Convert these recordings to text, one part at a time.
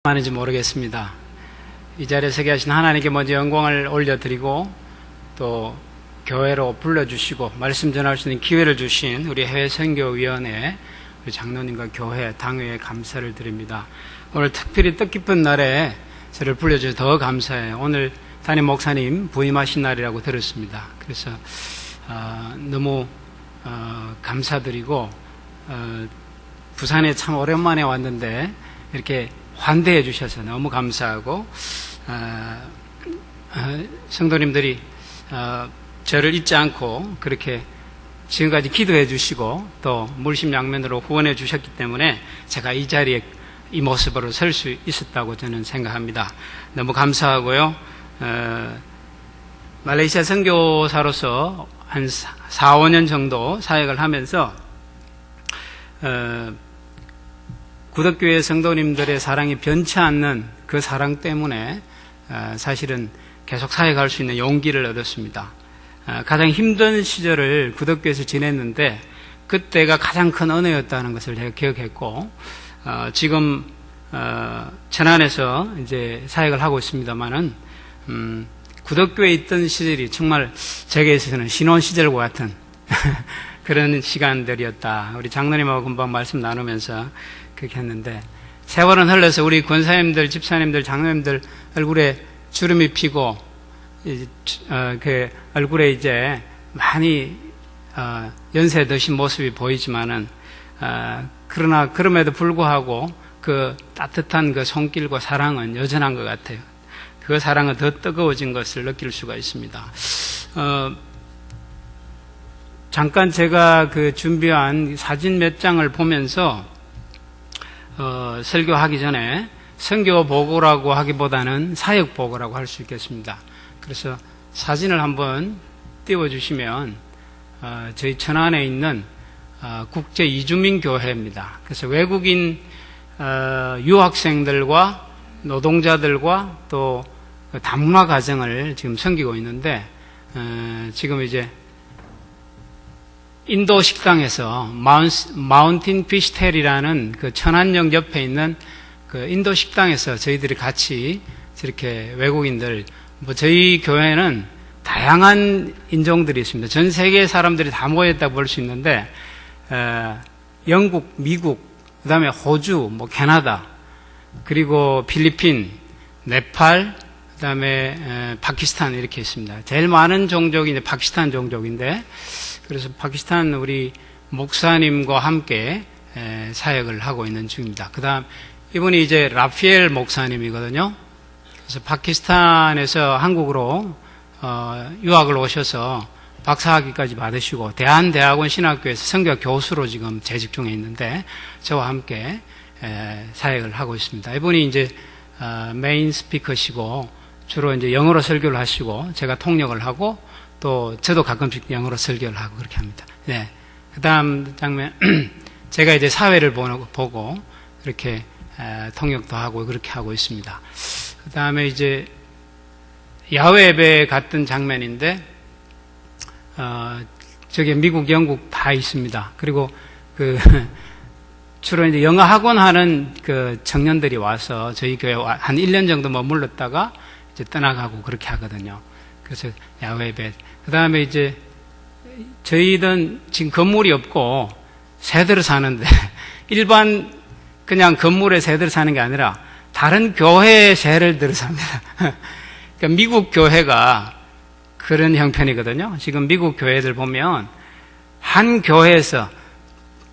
하는지 모르겠습니다. 이 자리에 서게 하신 하나님께 먼저 영광을 올려드리고 또 교회로 불러주시고 말씀 전할 수 있는 기회를 주신 우리 해외선교위원회 우리 장로님과 교회 당회에 감사를 드립니다. 오늘 특별히 뜻깊은 날에 저를 불러주셔서 더 감사해요. 오늘 담임 목사님 부임하신 날이라고 들었습니다. 그래서 너무 감사드리고 부산에 참 오랜만에 왔는데 이렇게 환대해 주셔서 너무 감사하고 성도님들이 저를 잊지 않고 그렇게 지금까지 기도해 주시고 또 물심양면으로 후원해 주셨기 때문에 제가 이 자리에 이 모습으로 설 수 있었다고 저는 생각합니다. 너무 감사하고요. 말레이시아 선교사로서 한 4, 5년 정도 사역을 하면서 구덕교회 성도님들의 사랑이 변치 않는 그 사랑 때문에 사실은 계속 사역할 수 있는 용기를 얻었습니다. 가장 힘든 시절을 구덕교회에서 지냈는데 그때가 가장 큰 은혜였다는 것을 제가 기억했고 지금 천안에서 이제 사역을 하고 있습니다만은 구덕교회에 있던 시절이 정말 제게 있어서는 신혼 시절과 같은 그런 시간들이었다. 우리 장로님하고 금방 말씀 나누면서 그렇게 했는데 세월은 흘러서 우리 권사님들, 집사님들, 장로님들 얼굴에 주름이 피고 그 얼굴에 이제 많이 연세 드신 모습이 보이지만은 그러나 그럼에도 불구하고 그 따뜻한 그 손길과 사랑은 여전한 것 같아요. 그 사랑은 더 뜨거워진 것을 느낄 수가 있습니다. 잠깐 제가 그 준비한 사진 몇 장을 보면서 설교하기 전에 선교 보고라고 하기보다는 사역 보고라고 할 수 있겠습니다. 그래서 사진을 한번 띄워주시면 저희 천안에 있는 국제 이주민 교회입니다. 그래서 외국인 유학생들과 노동자들과 또 다문화 가정을 지금 섬기고 있는데 지금 이제 인도 식당에서 마운틴 피시텔이라는 그 천안역 옆에 있는 그 인도 식당에서 저희들이 같이 저렇게 외국인들 저희 교회는 다양한 인종들이 있습니다. 전 세계 사람들이 다 모였다고 볼 수 있는데 영국, 미국, 그다음에 호주, 캐나다, 그리고 필리핀, 네팔, 그다음에 파키스탄 이렇게 있습니다. 제일 많은 종족이 이제 파키스탄 종족인데 그래서 파키스탄 우리 목사님과 함께 사역을 하고 있는 중입니다. 그 다음 이분이 이제 라피엘 목사님이거든요. 그래서 파키스탄에서 한국으로 유학을 오셔서 박사학위까지 받으시고 대한대학원 신학교에서 선교 교수로 지금 재직 중에 있는데 저와 함께 사역을 하고 있습니다. 이분이 이제 메인 스피커시고 주로 이제 영어로 설교를 하시고 제가 통역을 하고 또 저도 가끔씩 영어로 설교를 하고 그렇게 합니다. 네. 그 다음 장면 제가 이제 사회를 보고 그렇게 통역도 하고 그렇게 하고 있습니다. 그 다음에 이제 야외 예배 갔던 장면인데 저기 미국, 영국 다 있습니다. 그리고 그 주로 이제 영어 학원 하는 그 청년들이 와서 저희 교회 한 1년 정도 머물렀다가 이제 떠나가고 그렇게 하거든요. 그래서 야외 예배. 그 다음에 이제 저희는 지금 건물이 없고 세대로 사는데 일반 그냥 건물에 세대로 사는 게 아니라 다른 교회에 세를 들어 삽니다. 그러니까 미국 교회가 그런 형편이거든요. 지금 미국 교회들 보면 한 교회에서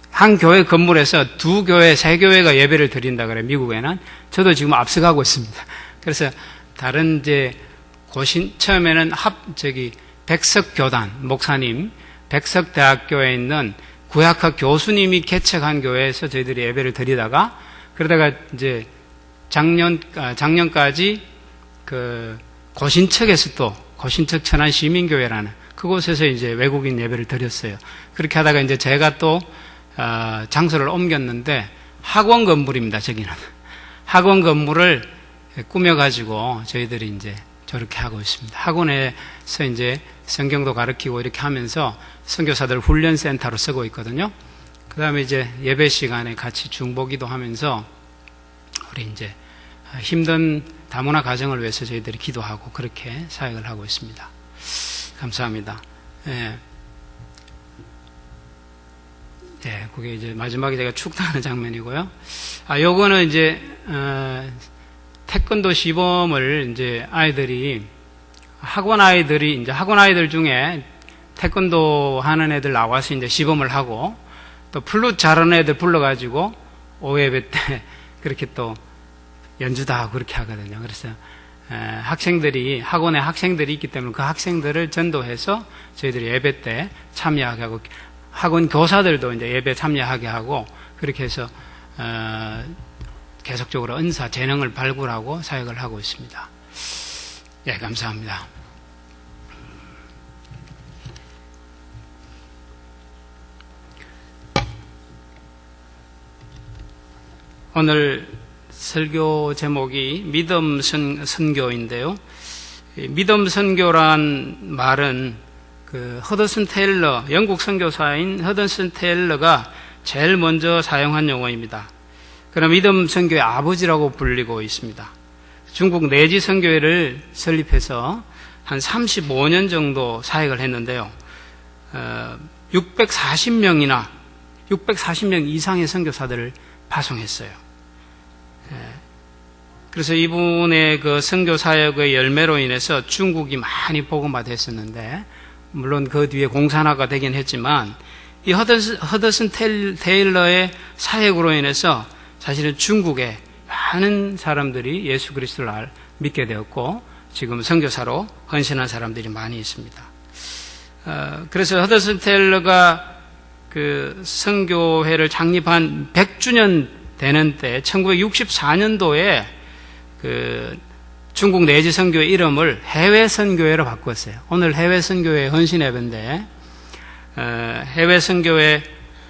한 교회 건물에서 두 교회, 세 교회가 예배를 드린다 그래요. 미국에는. 저도 지금 앞서가고 있습니다. 그래서 다른 이제 처음에는 백석교단 목사님, 백석대학교에 있는 구약학 교수님이 개척한 교회에서 저희들이 예배를 드리다가 그러다가 이제 작년까지 그 고신척에서 또 고신척 천안 시민교회라는 그곳에서 이제 외국인 예배를 드렸어요. 그렇게 하다가 이제 제가 또 장소를 옮겼는데 학원 건물입니다. 저기는 학원 건물을 꾸며가지고 저희들이 이제 저렇게 하고 있습니다. 학원에서 이제 성경도 가르치고 이렇게 하면서 선교사들 훈련센터로 쓰고 있거든요. 그 다음에 이제 예배 시간에 같이 중보기도 하면서 우리 이제 힘든 다문화 가정을 위해서 저희들이 기도하고 그렇게 사역을 하고 있습니다. 감사합니다. 예. 예, 그게 이제 마지막에 제가 축도하는 장면이고요. 요거는 이제, 태권도 시범을 이제 학원 아이들 중에 태권도 하는 애들 나와서 이제 시범을 하고 또 플룻 잘하는 애들 불러가지고 오예배 때 그렇게 또 연주도 하고 그렇게 하거든요. 그래서 학원에 학생들이 있기 때문에 그 학생들을 전도해서 저희들이 예배 때 참여하게 하고 학원 교사들도 이제 예배 참여하게 하고 그렇게 해서 계속적으로 은사, 재능을 발굴하고 사역을 하고 있습니다. 예, 감사합니다. 오늘 설교 제목이 믿음 선교인데요. 믿음 선교란 말은 허더슨 테일러, 영국 선교사인 허더슨 테일러가 제일 먼저 사용한 용어입니다. 그럼 믿음 선교의 아버지라고 불리고 있습니다. 중국 내지 선교회를 설립해서 한 35년 정도 사역을 했는데요. 640명 이상의 선교사들을 파송했어요. 그래서 이분의 그 선교 사역의 열매로 인해서 중국이 많이 복음화됐었는데, 물론 그 뒤에 공산화가 되긴 했지만, 이 허더슨 테일러의 사역으로 인해서 사실은 중국에 많은 사람들이 예수 그리스도를 믿게 되었고, 지금 선교사로 헌신한 사람들이 많이 있습니다. 그래서 허더슨 테일러가 그 선교회를 창립한 100주년 되는 때 1964년도에 그 중국 내지 선교회 이름을 해외 선교회로 바꿨어요. 오늘 해외 선교회 헌신 예배인데 해외 선교회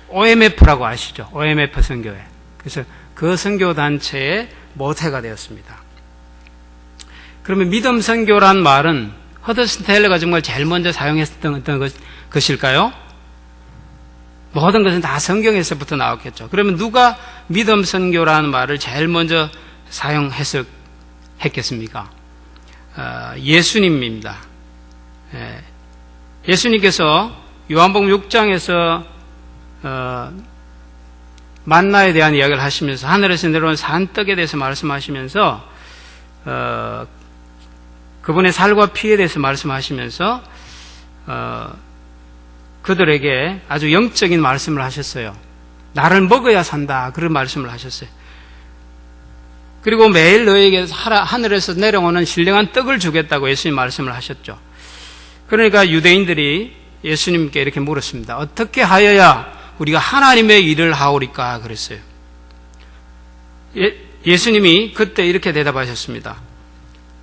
OMF라고 아시죠? OMF 선교회. 그래서 그 선교 단체의 모태가 되었습니다. 그러면 믿음 선교란 말은 허더슨 테일러가 정말 제일 먼저 사용했던 어떤 것일까요? 모든 것은 다 성경에서부터 나왔겠죠. 그러면 누가 믿음 선교라는 말을 제일 먼저 사용했겠습니까? 예수님입니다. 예수님께서 요한복음 6장에서 만나에 대한 이야기를 하시면서 하늘에서 내려온 산떡에 대해서 말씀하시면서 그분의 살과 피에 대해서 말씀하시면서 그들에게 아주 영적인 말씀을 하셨어요. 나를 먹어야 산다. 그런 말씀을 하셨어요. 그리고 매일 너에게 하늘에서 내려오는 신령한 떡을 주겠다고 예수님 말씀을 하셨죠. 그러니까 유대인들이 예수님께 이렇게 물었습니다. 어떻게 하여야 우리가 하나님의 일을 하오리까? 그랬어요. 예수님이 그때 이렇게 대답하셨습니다.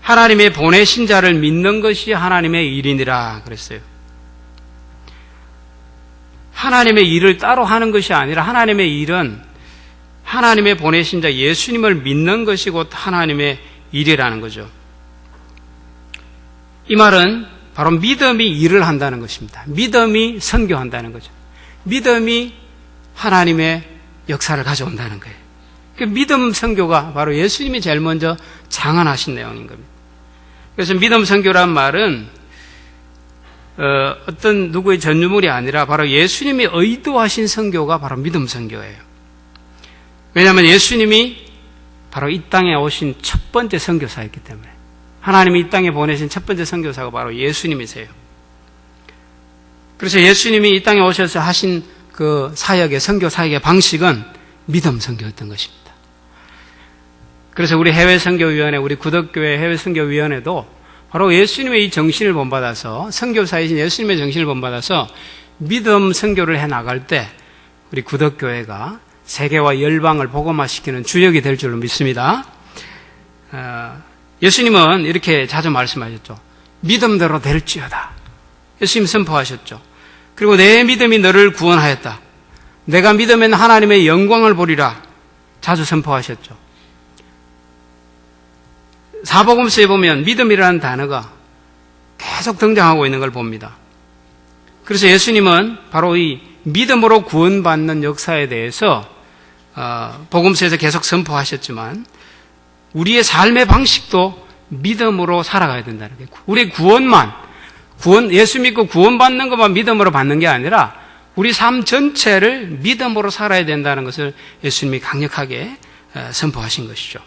하나님의 보내신 자를 믿는 것이 하나님의 일이니라 그랬어요. 하나님의 일을 따로 하는 것이 아니라 하나님의 일은 하나님의 보내신 자 예수님을 믿는 것이 곧 하나님의 일이라는 거죠. 이 말은 바로 믿음이 일을 한다는 것입니다. 믿음이 선교한다는 거죠. 믿음이 하나님의 역사를 가져온다는 거예요. 그 믿음 선교가 바로 예수님이 제일 먼저 장언하신 내용인 겁니다. 그래서 믿음 선교란 말은 어떤 누구의 전유물이 아니라 바로 예수님이 의도하신 선교가 바로 믿음 선교예요. 왜냐하면 예수님이 바로 이 땅에 오신 첫 번째 선교사였기 때문에 하나님이 이 땅에 보내신 첫 번째 선교사가 바로 예수님이세요. 그래서 예수님이 이 땅에 오셔서 하신 그 사역의 선교 사역의 방식은 믿음 선교였던 것입니다. 그래서 우리 해외선교위원회, 우리 구덕교회 해외선교위원회도 바로 예수님의 이 정신을 본받아서 선교사이신 예수님의 정신을 본받아서 믿음 선교를 해나갈 때 우리 구덕교회가 세계와 열방을 복음화시키는 주역이 될 줄로 믿습니다. 예수님은 이렇게 자주 말씀하셨죠. 믿음대로 될지어다. 예수님 선포하셨죠. 그리고 내 믿음이 너를 구원하였다. 내가 믿으면 하나님의 영광을 보리라. 자주 선포하셨죠. 사복음서에 보면 믿음이라는 단어가 계속 등장하고 있는 걸 봅니다. 그래서 예수님은 바로 이 믿음으로 구원받는 역사에 대해서 복음서에서 계속 선포하셨지만 우리의 삶의 방식도 믿음으로 살아가야 된다는 거예요. 우리의 예수 믿고 구원받는 것만 믿음으로 받는 게 아니라 우리 삶 전체를 믿음으로 살아야 된다는 것을 예수님이 강력하게 선포하신 것이죠.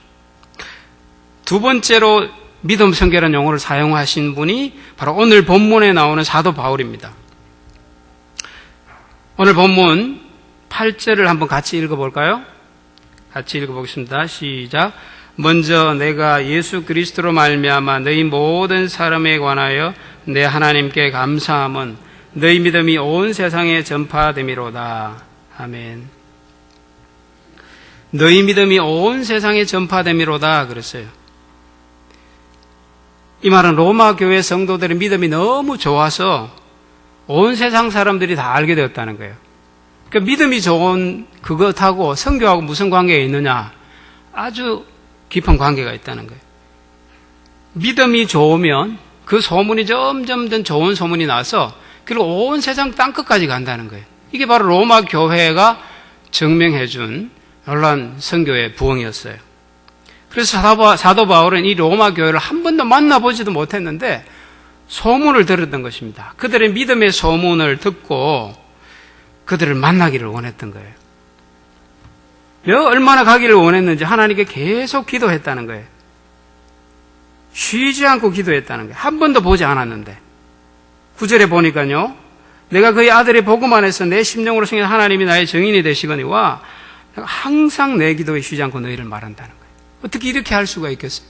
두 번째로 믿음 선교라는 용어를 사용하신 분이 바로 오늘 본문에 나오는 사도 바울입니다. 오늘 본문 8절을 한번 같이 읽어볼까요? 같이 읽어보겠습니다. 시작. 먼저 내가 예수 그리스도로 말미암아 너희 모든 사람에 관하여 내 하나님께 감사함은 너희 믿음이 온 세상에 전파됨이로다. 아멘. 너희 믿음이 온 세상에 전파됨이로다 그랬어요. 이 말은 로마 교회 성도들의 믿음이 너무 좋아서 온 세상 사람들이 다 알게 되었다는 거예요. 그러니까 믿음이 좋은 그것하고 선교하고 무슨 관계가 있느냐? 아주 깊은 관계가 있다는 거예요. 믿음이 좋으면 그 소문이 점점 더 좋은 소문이 나서 그리고 온 세상 땅끝까지 간다는 거예요. 이게 바로 로마 교회가 증명해 준 놀라운 선교의 부흥이었어요. 그래서 사도 바울은 이 로마 교회를 한 번도 만나보지도 못했는데 소문을 들었던 것입니다. 그들의 믿음의 소문을 듣고 그들을 만나기를 원했던 거예요. 얼마나 가기를 원했는지 하나님께 계속 기도했다는 거예요. 쉬지 않고 기도했다는 거예요. 한 번도 보지 않았는데 9절에 보니까요. 내가 그의 아들의 복음 안에서 내 심령으로 생긴 하나님이 나의 증인이 되시거니와 내가 항상 내 기도에 쉬지 않고 너희를 말한다는 거예요. 어떻게 이렇게 할 수가 있겠어요?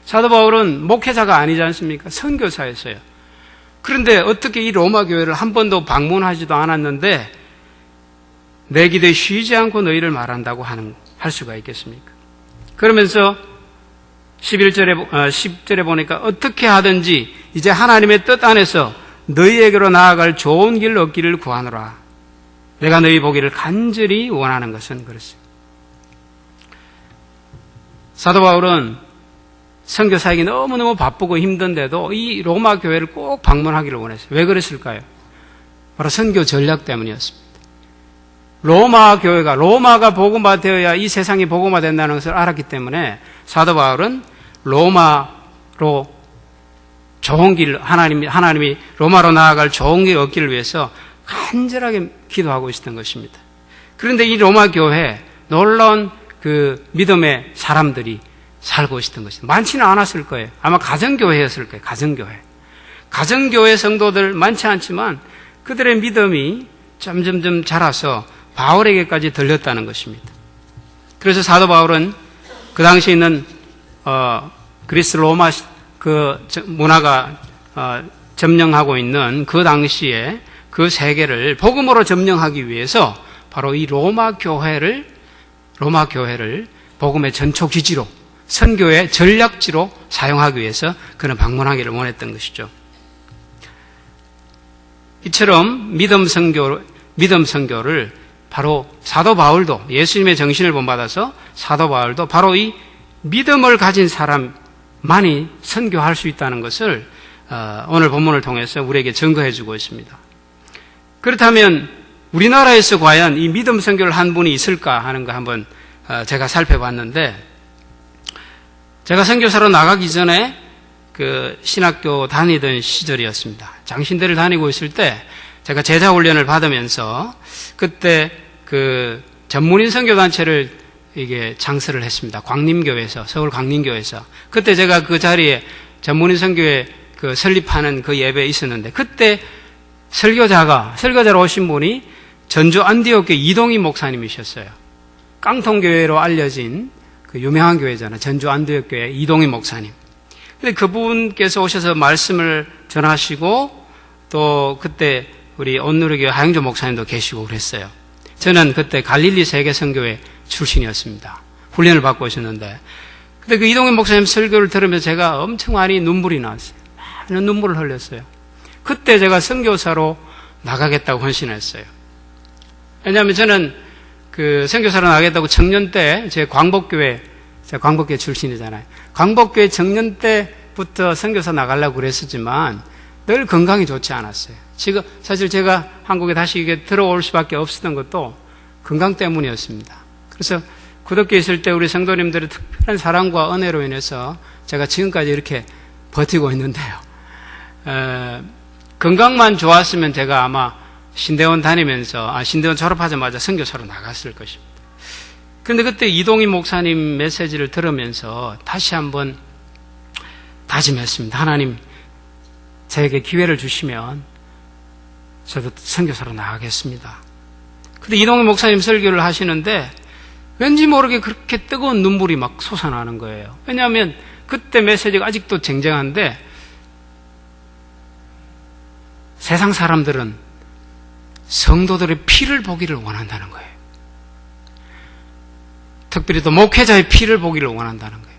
사도 바울은 목회자가 아니지 않습니까? 선교사였어요. 그런데 어떻게 이 로마 교회를 한 번도 방문하지도 않았는데 내 기도에 쉬지 않고 너희를 말한다고 할 수가 있겠습니까? 그러면서 10절에 보니까 어떻게 하든지 이제 하나님의 뜻 안에서 너희에게로 나아갈 좋은 길을 얻기를 구하노라. 내가 너희 보기를 간절히 원하는 것은 그렇습니다. 사도 바울은 선교사에게 너무너무 바쁘고 힘든데도 이 로마 교회를 꼭 방문하기를 원했어요. 왜 그랬을까요? 바로 선교 전략 때문이었습니다. 로마가 복음화 되어야 이 세상이 복음화 된다는 것을 알았기 때문에 사도 바울은 로마로 좋은 길, 하나님이 로마로 나아갈 좋은 길 얻기를 위해서 간절하게 기도하고 있었던 것입니다. 그런데 이 로마 교회에 놀라운 그 믿음의 사람들이 살고 있었던 것입니다. 많지는 않았을 거예요. 아마 가정교회였을 거예요. 가정교회 성도들 많지 않지만 그들의 믿음이 점점점 자라서 바울에게까지 들렸다는 것입니다. 그래서 사도 바울은 그 당시에 있는 그리스 로마 그 문화가 점령하고 있는 그 당시에 그 세계를 복음으로 점령하기 위해서 바로 이 로마 교회를 복음의 전초 기지로 선교의 전략지로 사용하기 위해서 그는 방문하기를 원했던 것이죠. 이처럼 믿음 선교를 바로 사도 바울도 예수님의 정신을 본받아서 사도 바울도 바로 이 믿음을 가진 사람만이 선교할 수 있다는 것을 오늘 본문을 통해서 우리에게 증거해 주고 있습니다. 그렇다면 우리나라에서 과연 이 믿음 선교를 한 분이 있을까 하는 거 한번 제가 살펴봤는데, 제가 선교사로 나가기 전에 그 신학교 다니던 시절이었습니다. 장신대를 다니고 있을 때 제가 제자 훈련을 받으면서 그때 그 전문인 선교단체를 이게 창설을 했습니다. 광림교회에서, 서울 광림교회에서. 그때 제가 그 자리에 전문인 선교회 그 설립하는 그 예배에 있었는데, 그때 설교자로 오신 분이 전주 안디옥교회 이동희 목사님이셨어요. 깡통교회로 알려진 그 유명한 교회잖아요. 전주 안디옥교회 이동희 목사님. 근데 그분께서 오셔서 말씀을 전하시고, 또 그때 우리 온누리교회 하영조 목사님도 계시고 그랬어요. 저는 그때 갈릴리 세계선교회 출신이었습니다. 훈련을 받고 있었는데, 근데 그 이동희 목사님 설교를 들으면서 제가 엄청 많이 눈물이 나왔어요. 많은 눈물을 흘렸어요. 그때 제가 선교사로 나가겠다고 헌신했어요. 왜냐하면 저는 그 선교사로 나가겠다고 청년 때 제가 광복교회 출신이잖아요. 광복교회 청년 때부터 선교사 나가려고 그랬었지만 늘 건강이 좋지 않았어요. 지금 사실 제가 한국에 다시 이게 들어올 수밖에 없었던 것도 건강 때문이었습니다. 그래서 구덕교에 있을 때 우리 성도님들의 특별한 사랑과 은혜로 인해서 제가 지금까지 이렇게 버티고 있는데요. 건강만 좋았으면 제가 아마 신대원 다니면서, 신대원 졸업하자마자 선교사로 나갔을 것입니다. 그런데 그때 이동희 목사님 메시지를 들으면서 다시 한번 다짐했습니다. 하나님, 저에게 기회를 주시면 저도 선교사로 나가겠습니다. 근데 이동희 목사님 설교를 하시는데 왠지 모르게 그렇게 뜨거운 눈물이 막 솟아나는 거예요. 왜냐하면 그때 메시지가 아직도 쟁쟁한데 세상 사람들은 성도들의 피를 보기를 원한다는 거예요. 특별히 또 목회자의 피를 보기를 원한다는 거예요.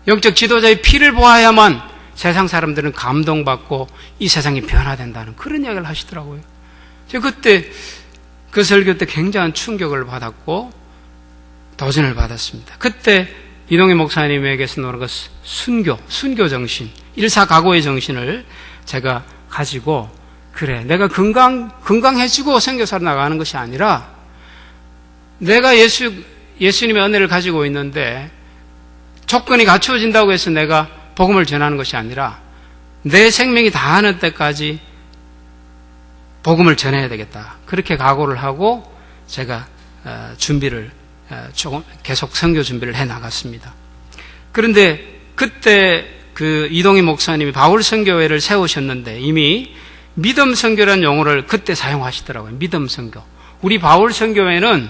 영적 지도자의 피를 보아야만 세상 사람들은 감동받고 이 세상이 변화된다는 그런 이야기를 하시더라고요. 제가 그때 그 설교 때 굉장한 충격을 받았고 도전을 받았습니다. 그때 이동희 목사님에게서 나오는 순교 정신, 일사각오의 정신을 제가 가지고 그래, 내가 건강해지고 선교사로 나가는 것이 아니라 내가 예수님의 은혜를 가지고 있는데 조건이 갖추어진다고 해서 내가 복음을 전하는 것이 아니라 내 생명이 다하는 때까지 복음을 전해야 되겠다. 그렇게 각오를 하고 제가 계속 선교 준비를 해 나갔습니다. 그런데 그때 그 이동희 목사님이 바울 선교회를 세우셨는데 이미 믿음 선교라는 용어를 그때 사용하시더라고요. 믿음 선교. 우리 바울 선교회는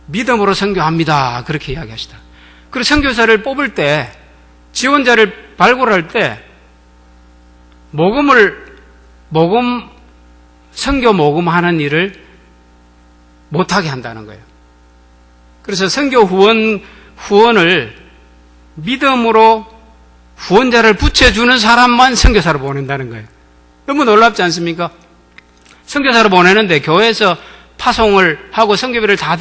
믿음으로 선교합니다. 그렇게 이야기하시더라고요. 그리고 선교사를 뽑을 때, 지원자를 발굴할 때, 선교 모금하는 일을 못하게 한다는 거예요. 그래서 선교 후원을 믿음으로 후원자를 붙여주는 사람만 선교사로 보낸다는 거예요. 너무 놀랍지 않습니까? 선교사로 보내는데 교회에서 파송을 하고 선교비를 다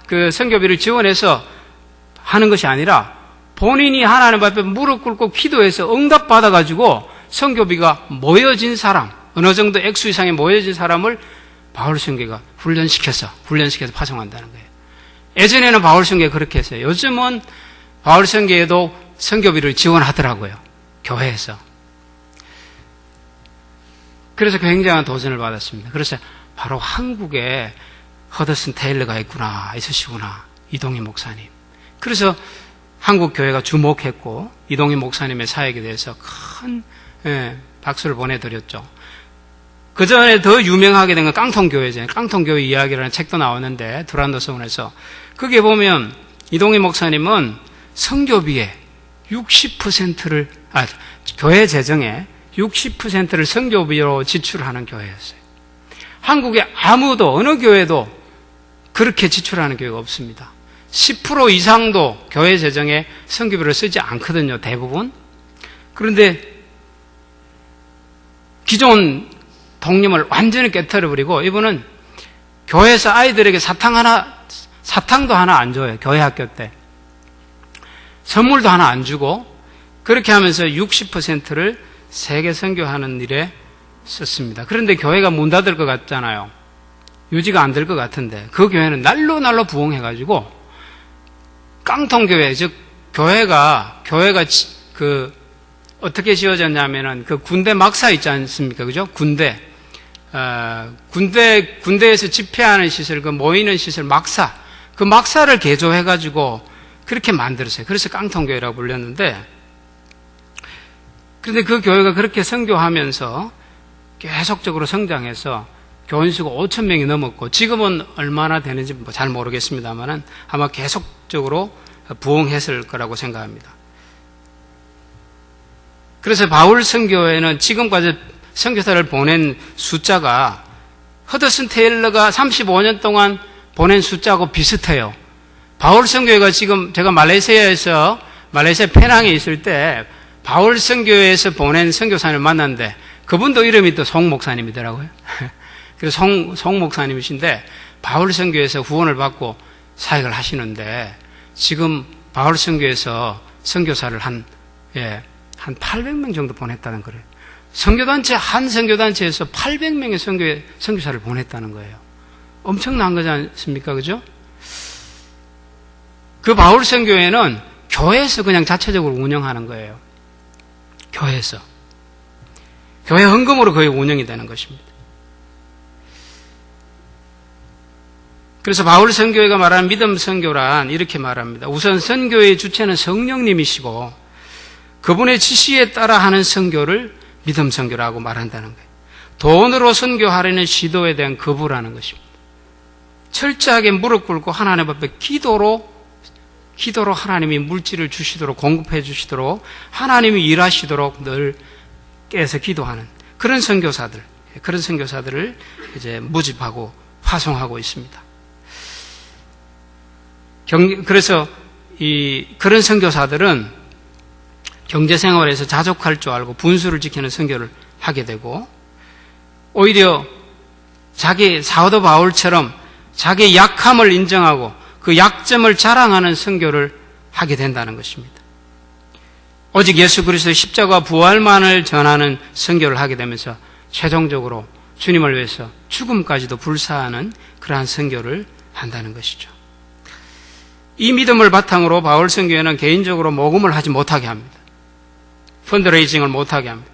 그 선교비를 지원해서 하는 것이 아니라 본인이 하나님 앞에 무릎 꿇고 기도해서 응답받아가지고 선교비가 모여진 사람, 어느 정도 액수 이상의 모여진 사람을 바울 선교가 훈련시켜서 파송한다는 거예요. 예전에는 바울 선교가 그렇게 했어요. 요즘은 바울 선교에도 선교비를 지원하더라고요. 교회에서. 그래서 굉장한 도전을 받았습니다. 그래서 바로 한국에 허드슨 테일러가 있으시구나. 이동희 목사님. 그래서 한국 교회가 주목했고 이동희 목사님의 사역에 대해서 큰 박수를 보내드렸죠. 그 전에 더 유명하게 된 건 깡통교회잖아요. 깡통교회 이야기라는 책도 나오는데 두란노 서원에서 거기에 보면 이동희 목사님은 선교비의 60%를 교회 재정의 60%를 선교비로 지출하는 교회였어요. 한국에 아무도 어느 교회도 그렇게 지출하는 교회가 없습니다. 10% 이상도 교회 재정에 선교비를 쓰지 않거든요. 대부분. 그런데 기존 독립을 완전히 깨트려버리고 이분은 교회에서 아이들에게 사탕도 하나 안 줘요. 교회 학교 때. 선물도 하나 안 주고 그렇게 하면서 60%를 세계 선교하는 일에 썼습니다. 그런데 교회가 문 닫을 것 같잖아요. 유지가 안 될 것 같은데 그 교회는 날로 부흥해가지고 깡통교회, 즉 교회가 어떻게 지어졌냐면은 그 군대 막사 있지 않습니까? 그죠? 군대에서 집회하는 시설, 그 모이는 시설 막사, 그 막사를 개조해가지고 그렇게 만들었어요. 그래서 깡통교회라고 불렸는데, 그런데 그 교회가 그렇게 선교하면서 계속적으로 성장해서 교인 수가 5,000명이 넘었고, 지금은 얼마나 되는지 잘 모르겠습니다만은 아마 계속적으로 부흥했을 거라고 생각합니다. 그래서 바울 선교회는 지금까지 선교사를 보낸 숫자가 허드슨 테일러가 35년 동안 보낸 숫자하고 비슷해요. 바울 선교회가 지금 제가 말레이시아 페낭에 있을 때 바울 선교회에서 보낸 선교사를 만났는데 그분도 이름이 또 송 목사님이더라고요. 그래서 송 목사님이신데 바울 선교회에서 후원을 받고 사역을 하시는데 지금 바울 선교회에서 선교사를 한 800명 정도 보냈다는 거예요. 한 선교단체에서 800명의 선교사를 보냈다는 거예요. 엄청난 거지 않습니까? 그죠? 그 바울 선교회는 교회에서 그냥 자체적으로 운영하는 거예요. 교회에서. 교회 헌금으로 거의 운영이 되는 것입니다. 그래서 바울 선교회가 말하는 믿음 선교란 이렇게 말합니다. 우선 선교의 주체는 성령님이시고 그분의 지시에 따라 하는 선교를 믿음 선교라고 말한다는 거예요. 돈으로 선교하려는 시도에 대한 거부라는 것입니다. 철저하게 무릎 꿇고 하나님 앞에 기도로 하나님이 물질을 주시도록 공급해 주시도록 하나님이 일하시도록 늘 깨서 기도하는 그런 선교사들을 이제 모집하고 파송하고 있습니다. 그래서 그런 선교사들은 경제생활에서 자족할 줄 알고 분수를 지키는 선교를 하게 되고 오히려 자기 사도 바울처럼 자기의 약함을 인정하고 그 약점을 자랑하는 선교를 하게 된다는 것입니다. 오직 예수 그리스도의 십자가 부활만을 전하는 선교를 하게 되면서 최종적으로 주님을 위해서 죽음까지도 불사하는 그러한 선교를 한다는 것이죠. 이 믿음을 바탕으로 바울 선교회는 개인적으로 모금을 하지 못하게 합니다. 펀드레이징을 못하게 합니다.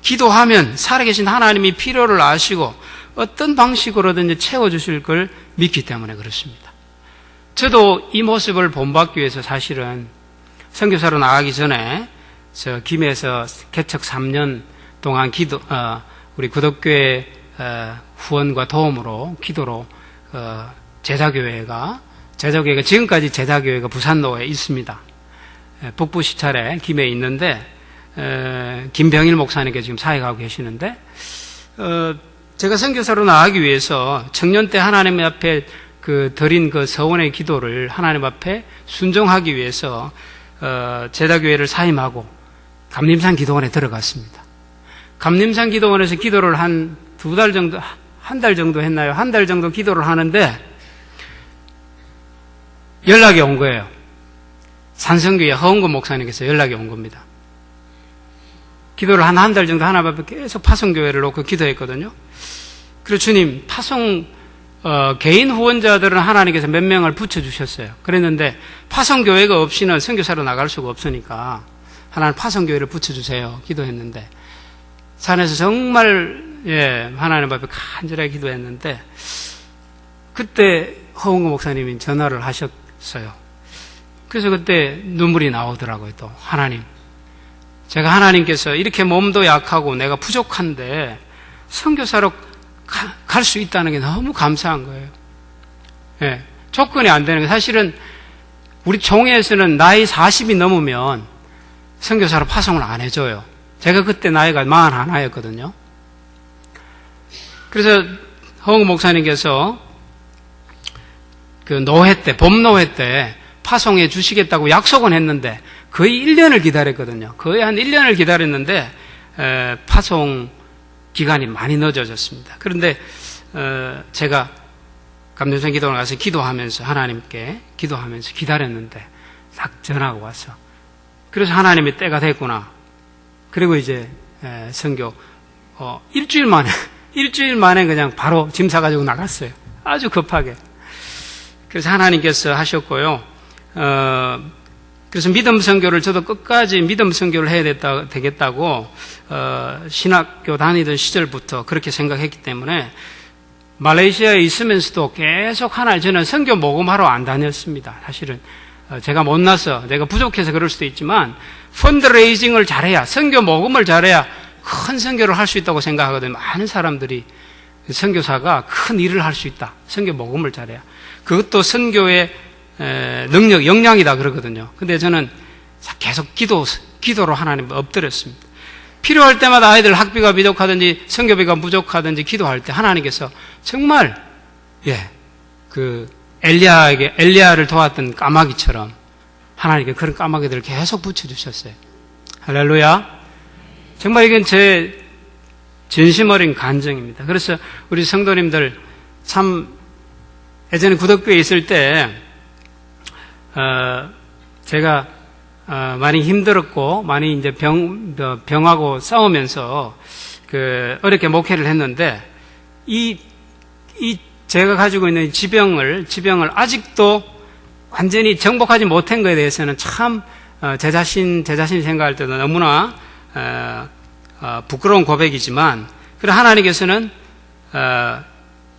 기도하면 살아계신 하나님이 필요를 아시고 어떤 방식으로든지 채워주실 걸 믿기 때문에 그렇습니다. 저도 이 모습을 본받기 위해서 사실은 선교사로 나가기 전에 저 김해에서 개척 3년 동안 우리 구덕교회 후원과 도움으로 기도로 제자교회가 지금까지 제자교회가 부산로에 있습니다. 북부 시찰에 김해에 있는데 김병일 목사님께 지금 사역하고 계시는데 제가 선교사로 나가기 위해서 청년 때 하나님 앞에 드린 그 서원의 기도를 하나님 앞에 순종하기 위해서 제자교회를 사임하고 감림산 기도원에 들어갔습니다. 감림산 기도원에서 기도를 한 달 정도 했나요? 한 달 정도 기도를 하는데 연락이 온 거예요. 산성교회 허은근 목사님께서 연락이 온 겁니다. 기도를 한 달 정도 하나님 앞에 계속 파송교회를 놓고 기도했거든요. 그리고 주님, 개인 후원자들은 하나님께서 몇 명을 붙여주셨어요. 그랬는데 파송교회가 없이는 선교사로 나갈 수가 없으니까 하나님 파송교회를 붙여주세요. 기도했는데 산에서 정말 하나님 앞에 간절하게 기도했는데 그때 허은근 목사님이 전화를 하셨어요. 그래서 그때 눈물이 나오더라고요. 또 하나님, 제가 하나님께서 이렇게 몸도 약하고 내가 부족한데 선교사로 갈 수 있다는 게 너무 감사한 거예요. 조건이 안 되는 게 사실은 우리 종회에서는 나이 40이 넘으면 선교사로 파송을 안 해줘요. 제가 그때 나이가 41였거든요. 그래서 허은근 목사님께서 봄노회 때 파송해 주시겠다고 약속은 했는데 거의 1년을 기다렸거든요. 거의 한 1년을 기다렸는데 파송 기간이 많이 늦어졌습니다. 그런데 제가 감림산 기도원에 가서 기도하면서 하나님께 기도하면서 기다렸는데 딱 전화가 와서 그래서 하나님의 때가 됐구나. 그리고 이제 선교 일주일 만에 그냥 바로 짐 싸가지고 나갔어요. 아주 급하게. 그래서 하나님께서 하셨고요. 그래서 믿음 선교를 저도 끝까지 믿음 선교를 해야 되겠다고 신학교 다니던 시절부터 그렇게 생각했기 때문에 말레이시아에 있으면서도 계속 저는 선교 모금하러 안 다녔습니다. 사실은 제가 못나서 내가 부족해서 그럴 수도 있지만 펀드레이징을 잘해야 선교 모금을 잘해야 큰 선교를 할 수 있다고 생각하거든요. 많은 사람들이 선교사가 큰 일을 할 수 있다. 선교 모금을 잘해야. 그것도 선교의 능력, 역량이다 그러거든요. 근데 저는 계속 기도로 하나님 엎드렸습니다. 필요할 때마다 아이들 학비가 부족하든지 선교비가 부족하든지 기도할 때 하나님께서 정말 엘리야를 도왔던 까마귀처럼 하나님께 그런 까마귀들을 계속 붙여주셨어요. 할렐루야. 정말 이건 제 진심 어린 간증입니다. 그래서 우리 성도님들 참 예전에 구덕교에 있을 때 제가 많이 힘들었고 많이 이제 병하고 싸우면서 어렵게 목회를 했는데 이 제가 가지고 있는 지병을 아직도 완전히 정복하지 못한 것에 대해서는 참 제 자신 생각할 때도 너무나 부끄러운 고백이지만, 그러나 하나님께서는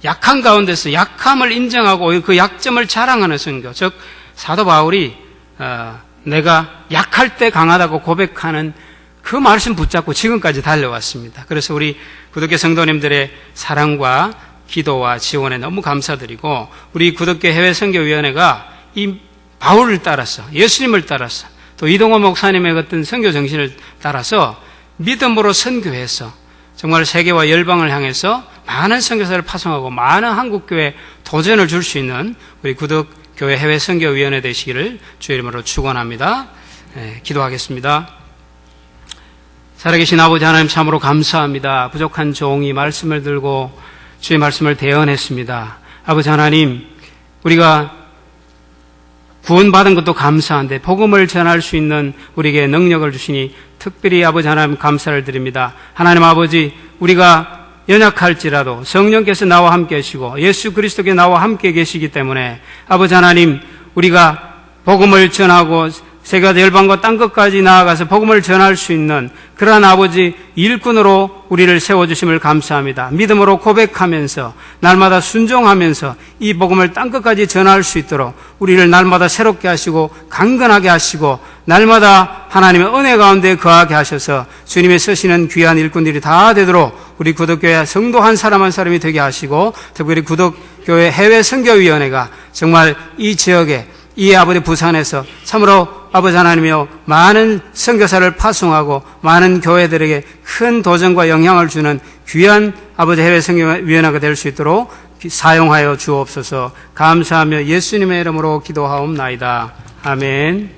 약한 가운데서 약함을 인정하고 그 약점을 자랑하는 선교, 즉 사도 바울이 내가 약할 때 강하다고 고백하는 그 말씀 붙잡고 지금까지 달려왔습니다. 그래서 우리 구독교 성도님들의 사랑과 기도와 지원에 너무 감사드리고, 우리 구독교 해외선교위원회가 이 바울을 따라서, 예수님을 따라서, 또 이동호 목사님의 어떤 선교 정신을 따라서 믿음으로 선교해서 정말 세계와 열방을 향해서 많은 선교사를 파송하고 많은 한국교회 도전을 줄 수 있는 우리 구독교회 해외선교위원회 되시기를 주의 이름으로 축원합니다. 기도하겠습니다. 살아계신 아버지 하나님, 참으로 감사합니다. 부족한 종이 말씀을 들고 주의 말씀을 대언했습니다. 아버지 하나님, 우리가 구원받은 것도 감사한데 복음을 전할 수 있는 우리에게 능력을 주시니 특별히 아버지 하나님 감사를 드립니다. 하나님 아버지, 우리가 연약할지라도 성령께서 나와 함께 계시고 예수 그리스도께 나와 함께 계시기 때문에 아버지 하나님, 우리가 복음을 전하고 세계와 열방과 땅끝까지 나아가서 복음을 전할 수 있는 그러한 아버지 일꾼으로 우리를 세워주심을 감사합니다. 믿음으로 고백하면서 날마다 순종하면서 이 복음을 땅끝까지 전할 수 있도록 우리를 날마다 새롭게 하시고 강건하게 하시고 날마다 하나님의 은혜 가운데 거하게 하셔서 주님의 쓰시는 귀한 일꾼들이 다 되도록 우리 구독교회 성도 한 사람 한 사람이 되게 하시고, 특별히 구독교회 해외선교위원회가 정말 이 지역에, 이 아버지 부산에서 참으로 아버지 하나님이여 많은 선교사를 파송하고 많은 교회들에게 큰 도전과 영향을 주는 귀한 아버지 해외선교위원회가 될 수 있도록 사용하여 주옵소서. 감사하며 예수님의 이름으로 기도하옵나이다. 아멘.